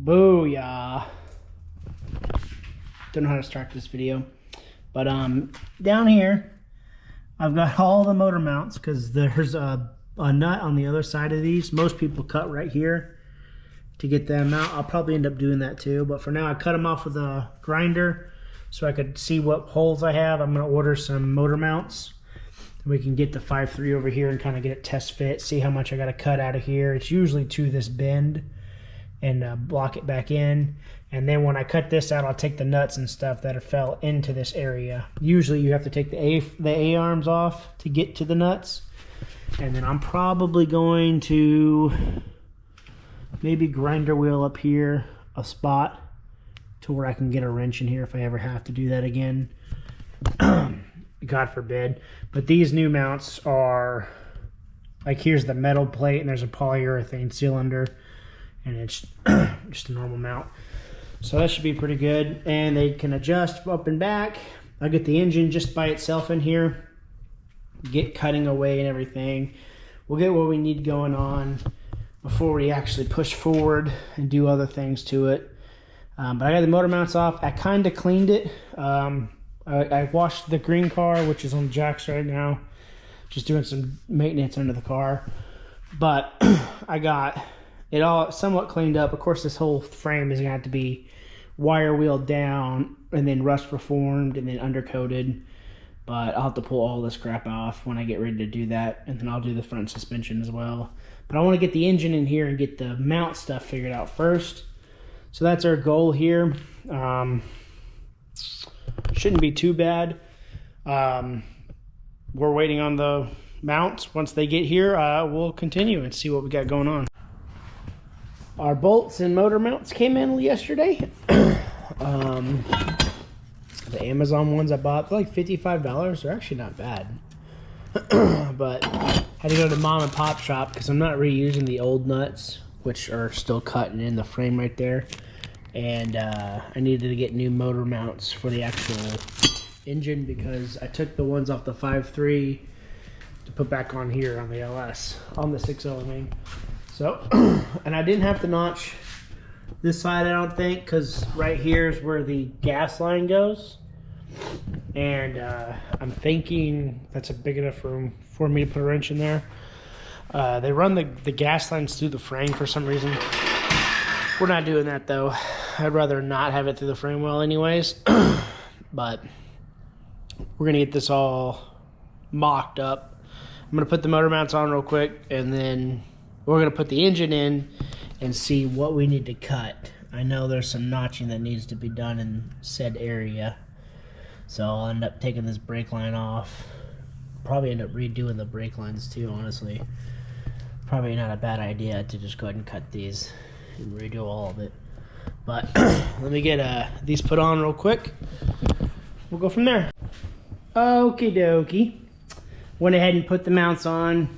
Booyah. Don't know how to start this video. But down here, I've got all the motor mounts because there's a nut on the other side of these. Most people cut right here to get them out. I'll probably end up doing that too. But for now, I cut them off with a grinder so I could see what holes I have. I'm going to order some motor mounts. We can get the 5.3 over here and kind of get it test fit, see how much I got to cut out of here. It's usually to this bend and block it back in. And then when I cut this out, I'll take the nuts and stuff that fell into this area. Usually you have to take the A-arms off to get to the nuts. And then I'm probably going to maybe grinder wheel up here a spot to where I can get a wrench in here if I ever have to do that again. God forbid. But these new mounts are, like, here's the metal plate and there's a polyurethane cylinder, and it's just a normal mount. So that should be pretty good. And they can adjust up and back. I'll get the engine just by itself in here, get cutting away and everything. We'll get what we need going on before we actually push forward and do other things to it. But I got the motor mounts off. I kind of cleaned it. I washed the green car, which is on jacks right now, just doing some maintenance under the car. But I got it all somewhat cleaned up. Of course, this whole frame is going to have to be wire wheeled down and then rust reformed and then undercoated. But I'll have to pull all this crap off when I get ready to do that. And then I'll do the front suspension as well. But I want to get the engine in here and get the mount stuff figured out first. So that's our goal here. Shouldn't be too bad. We're waiting on the mounts. Once they get here, we'll continue and see what we got going on. Our bolts and motor mounts came in yesterday. The Amazon ones I bought, they're like $55. They're actually not bad. But I had to go to the mom and pop shop because I'm not reusing the old nuts, which are still cutting in the frame right there. And I needed to get new motor mounts for the actual engine because I took the ones off the 5.3 to put back on here on the LS, on the 6.0 I mean. So, and I didn't have to notch this side, I don't think, because right here is where the gas line goes. And I'm thinking that's a big enough room for me to put a wrench in there. They run the gas lines through the frame for some reason. We're not doing that though. I'd rather not have it through the frame well anyways. But we're gonna get this all mocked up. I'm gonna put the motor mounts on real quick, and then we're gonna put the engine in and see what we need to cut. I know there's some notching that needs to be done in said area. So I'll end up taking this brake line off. Probably end up redoing the brake lines too, honestly. Probably not a bad idea to just go ahead and cut these and redo all of it. But let me get these put on real quick. We'll go from there. Okie dokie. Went ahead and put the mounts on.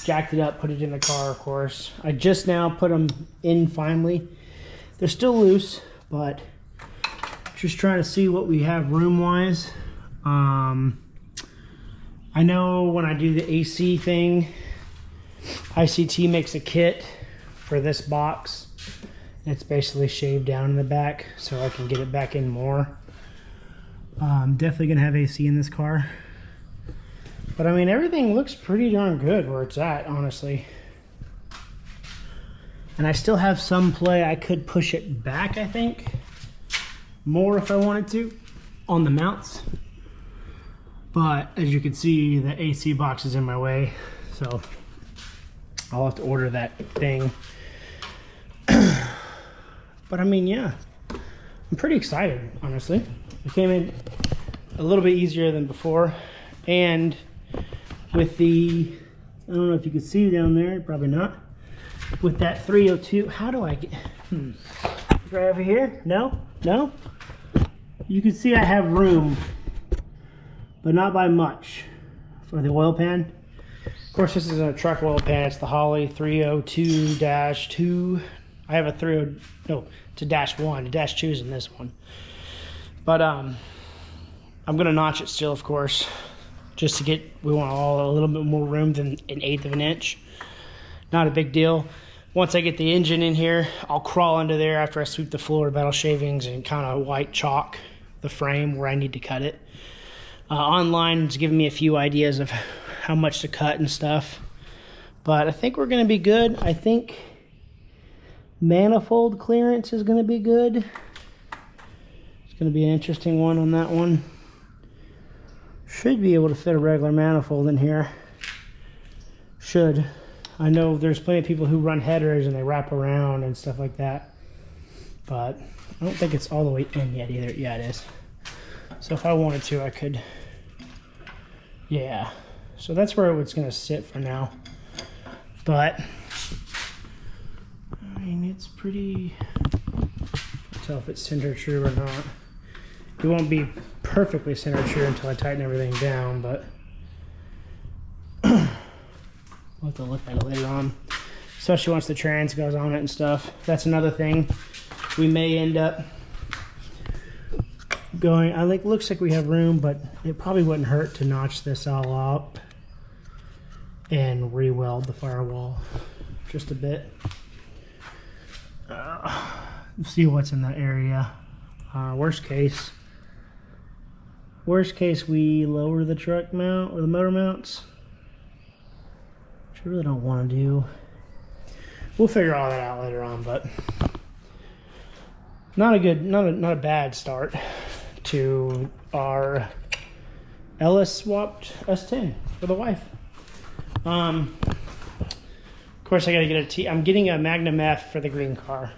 Jacked it up, put it in the car, of course. I just now put them in finally. They're still loose, but just trying to see what we have room-wise. I know when I do the AC thing, ICT makes a kit for this box. It's basically shaved down in the back so I can get it back in more. I'm definitely gonna have AC in this car. But I mean, everything looks pretty darn good where it's at, honestly. And I still have some play. I could push it back, I think, more if I wanted to on the mounts. But as you can see, the AC box is in my way, so I'll have to order that thing. But I mean, yeah, I'm pretty excited, honestly. It came in a little bit easier than before. And with the, I don't know if you can see down there, probably not. With that 302, how do I get, right over here? No? No? You can see I have room, but not by much for the oil pan. Of course, this is a truck oil pan. It's the Holley 302-2. I have a 30, no, it's a -1. The -2 is in this one. But I'm gonna notch it still, of course, just to get, we want a little bit more room than 1/8 of an inch. Not a big deal. once I get the engine in here, I'll crawl under there after I sweep the floor, metal shavings, and kind of white chalk the frame where I need to cut it. Online it's giving me a few ideas of how much to cut and stuff, but I think we're going to be good. I think manifold clearance is going to be good. It's going to be an interesting one on that one. Should be able to fit a regular manifold in here. Should. I know there's plenty of people who run headers and they wrap around and stuff like that, but I don't think it's all the way in yet either. Yeah, it is. So if I wanted to, I could. Yeah. So that's where it's going to sit for now. But I mean, it's pretty. I'll tell if it's center true or not. It won't be perfectly center true until I tighten everything down, but we'll have to look at it later on, especially once the trans goes on it and stuff. That's another thing. We may end up going, I think, looks like we have room, but it probably wouldn't hurt to notch this all up and re-weld the firewall just a bit. See what's in that area. Worst case, we lower the truck mount or the motor mounts, which I really don't want to do. We'll figure all that out later on, but not a bad start to our Ellis swapped S10 for the wife. Of course, I got to get I'm getting a Magnum F for the green car.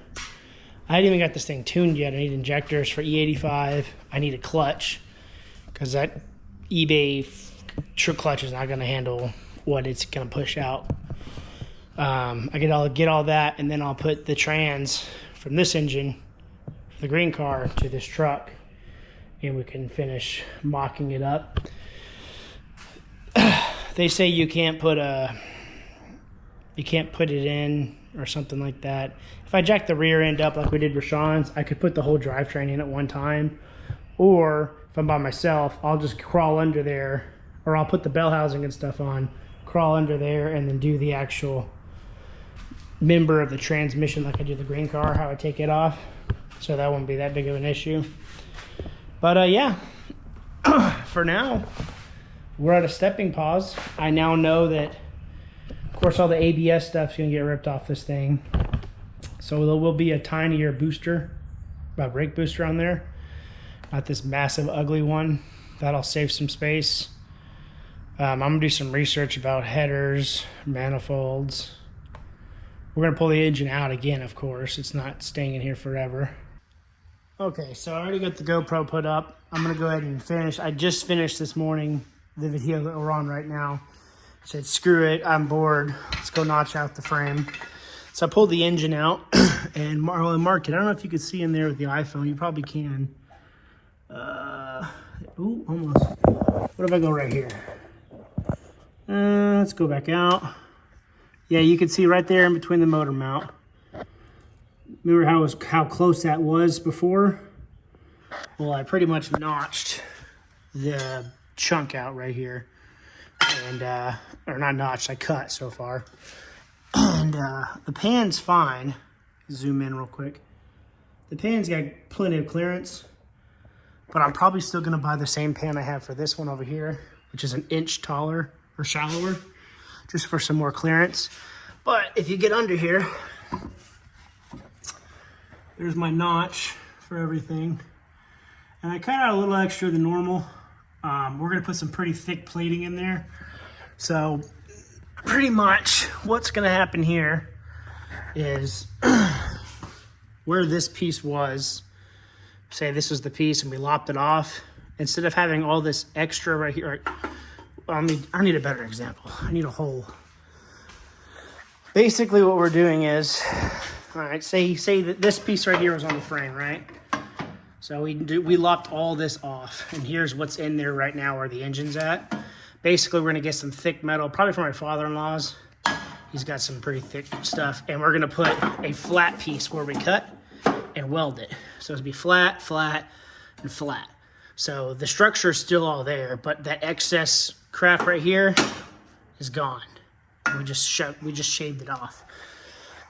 I hadn't even got this thing tuned yet. I need injectors for E85. I need a clutch because that eBay true clutch is not going to handle what it's going to push out. I get all that, and then I'll put the trans from this engine for the green car to this truck, and we can finish mocking it up. They say you can't put it in or something like that. If I jack the rear end up like we did Rashawn's, I could put the whole drivetrain in at one time. Or if I'm by myself, I'll just crawl under there, or I'll put the bell housing and stuff on, crawl under there, and then do the actual member of the transmission like I do the green car, how I take it off. So that won't be that big of an issue. But yeah, for now, we're at a stepping pause. I now know that, of course, all the ABS stuff's gonna get ripped off this thing. So there will be a tinier booster, a brake booster on there. Not this massive, ugly one. That'll save some space. I'm gonna do some research about headers, manifolds. We're gonna pull the engine out again, of course. It's not staying in here forever. Okay, so I already got the GoPro put up. I'm gonna go ahead and finish. I just finished this morning the video that we're on right now. I said, screw it, I'm bored. Let's go notch out the frame. So I pulled the engine out and marked it. I don't know if you could see in there with the iPhone. You probably can. Ooh, almost. What if I go right here? Let's go back out. Yeah, you can see right there in between the motor mount. Remember how close that was before? Well, I pretty much notched the chunk out right here. And, or not notched, I cut so far. And the pan's fine. Zoom in real quick. The pan's got plenty of clearance, but I'm probably still gonna buy the same pan I have for this one over here, which is an inch taller or shallower, just for some more clearance. But if you get under here, there's my notch for everything. And I cut out a little extra than normal. We're gonna put some pretty thick plating in there. So pretty much what's gonna happen here is where this piece was, say this was the piece and we lopped it off, instead of having all this extra right here, I need a better example. I need a hole. Basically what we're doing is, all right, say that this piece right here was on the frame, right? So we lopped all this off, and here's what's in there right now where the engine's at. Basically, we're gonna get some thick metal, probably from my father-in-law's. He's got some pretty thick stuff, and we're gonna put a flat piece where we cut and weld it. So it'll be flat, flat, and flat. So the structure is still all there, but that excess crap right here is gone. We just shaved it off.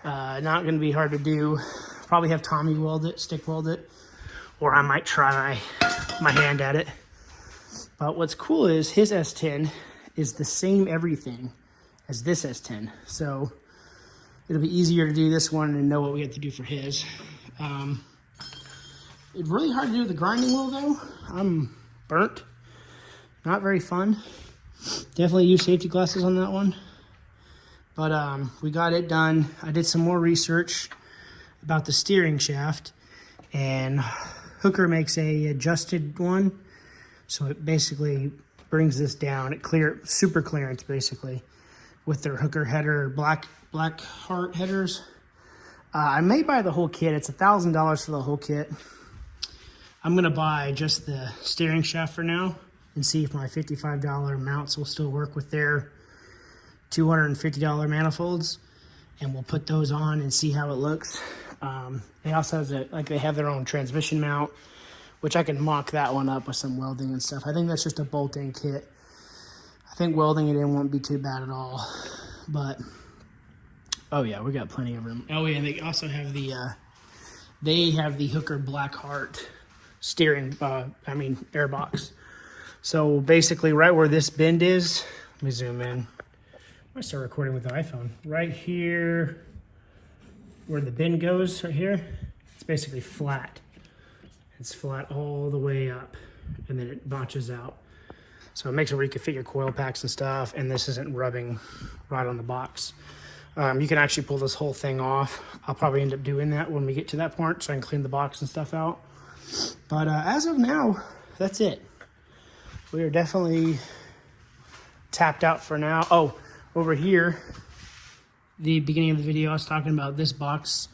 Not going to be hard to do. Probably have Tommy weld it, stick weld it, or I might try my hand at it. But what's cool is his S10 is the same everything as this S10. So it'll be easier to do this one and know what we have to do for his. It's really hard to do the grinding wheel though. I'm burnt. Not very fun. Definitely use safety glasses on that one. But we got it done. I did some more research about the steering shaft, and Hooker makes a adjusted one. So it basically brings this down. It super clearance basically with their Hooker header, black heart headers. I may buy the whole kit. It's $1,000 for the whole kit. I'm gonna buy just the steering shaft for now and see if my $55 mounts will still work with their $250 manifolds, and we'll put those on and see how it looks. They also have they have their own transmission mount, which I can mock that one up with some welding and stuff. I think that's just a bolt-in kit. I think welding it in won't be too bad at all. But oh yeah, we got plenty of room. Oh yeah, they also have the Hooker Blackheart steering, airbox. So basically right where this bend is, let me zoom in. I'm gonna start recording with the iPhone. Right here, where the bend goes, right here, it's basically flat. It's flat all the way up, and then it notches out. So it makes it where you can fit your coil packs and stuff, and this isn't rubbing right on the box. You can actually pull this whole thing off. I'll probably end up doing that when we get to that part, so I can clean the box and stuff out. But as of now, that's it. We are definitely tapped out for now. Oh, over here, the beginning of the video, I was talking about this box.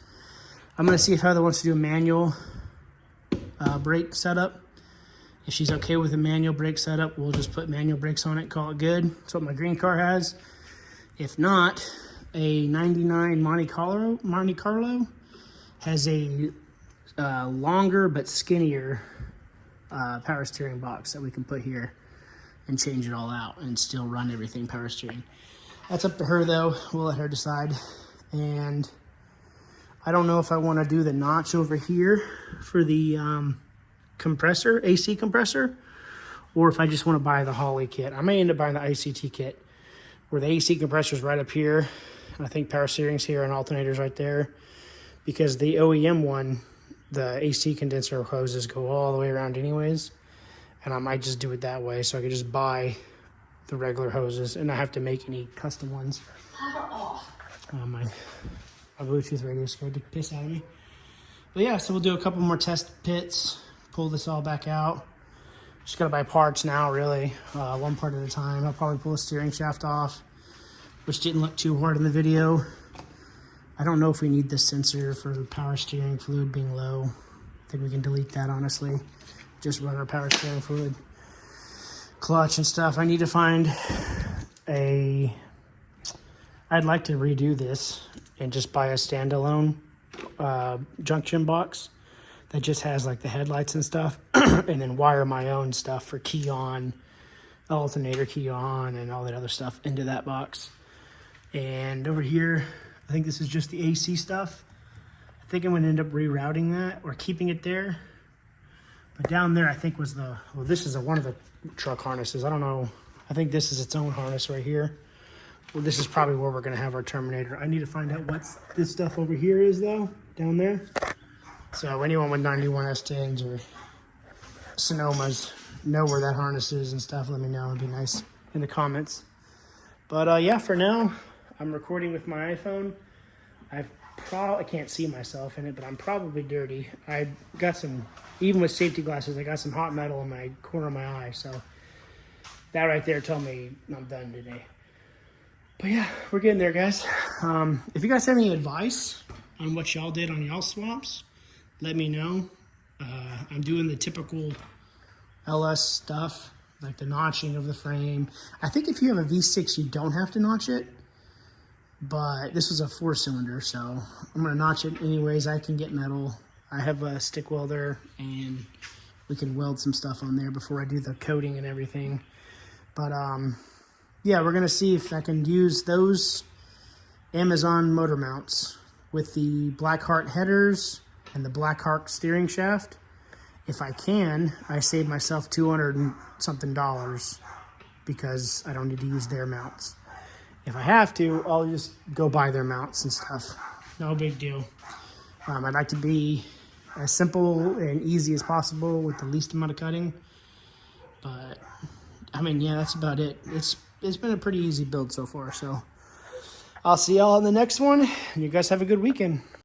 I'm gonna see if Heather wants to do a manual brake setup. If she's okay with a manual brake setup, we'll just put manual brakes on it, call it good. That's what my green car has. If not, a 99 Monte Carlo has a longer but skinnier power steering box that we can put here and change it all out and still run everything power steering. That's up to her though. We'll let her decide. And I don't know if I want to do the notch over here for the compressor, AC compressor, or if I just want to buy the Holley kit. I may end up buying the ICT kit where the AC compressor is right up here. I think power steering's here and alternators right there, because the OEM one, the AC condenser hoses go all the way around anyways, and I might just do it that way so I could just buy the regular hoses and not have to make any custom ones. My Bluetooth radio scared the piss out of me. But yeah, so we'll do a couple more test pits, pull this all back out. Just gotta buy parts now, really, one part at a time. I'll probably pull the steering shaft off, which didn't look too hard in the video. I don't know if we need this sensor for power steering fluid being low. I think we can delete that, honestly. Just run our power steering fluid, clutch and stuff. I need to find I'd like to redo this and just buy a standalone junction box that just has like the headlights and stuff, and then wire my own stuff for key on, alternator key on, and all that other stuff into that box. And over here, I think this is just the AC stuff. I think I'm gonna end up rerouting that or keeping it there. But down there, I think was this is one of the truck harnesses. I don't know. I think this is its own harness right here. Well, this is probably where we're gonna have our terminator. I need to find out what this stuff over here is though, down there. So anyone with 91 S10s or Sonomas know where that harness is and stuff, let me know. It'd be nice in the comments. But yeah, for now, I'm recording with my iPhone. I can't see myself in it, but I'm probably dirty. I got some, even with safety glasses, I got some hot metal in my corner of my eye. So that right there told me I'm done today. But yeah, we're getting there, guys. If you guys have any advice on what y'all did on y'all swamps, let me know. I'm doing the typical LS stuff, like the notching of the frame. I think if you have a V6, you don't have to notch it. But this is a 4-cylinder, so I'm gonna notch it anyways. I can get metal. I have a stick welder, and we can weld some stuff on there before I do the coating and everything. But yeah, we're gonna see if I can use those Amazon motor mounts with the Blackheart headers and the Blackheart steering shaft. If I can, I save myself $200 and something because I don't need to use their mounts. If I have to, I'll just go buy their mounts and stuff. No big deal. I'd like to be as simple and easy as possible with the least amount of cutting. But, I mean, yeah, that's about it. It's been a pretty easy build so far. So, I'll see y'all in the next one. And you guys have a good weekend.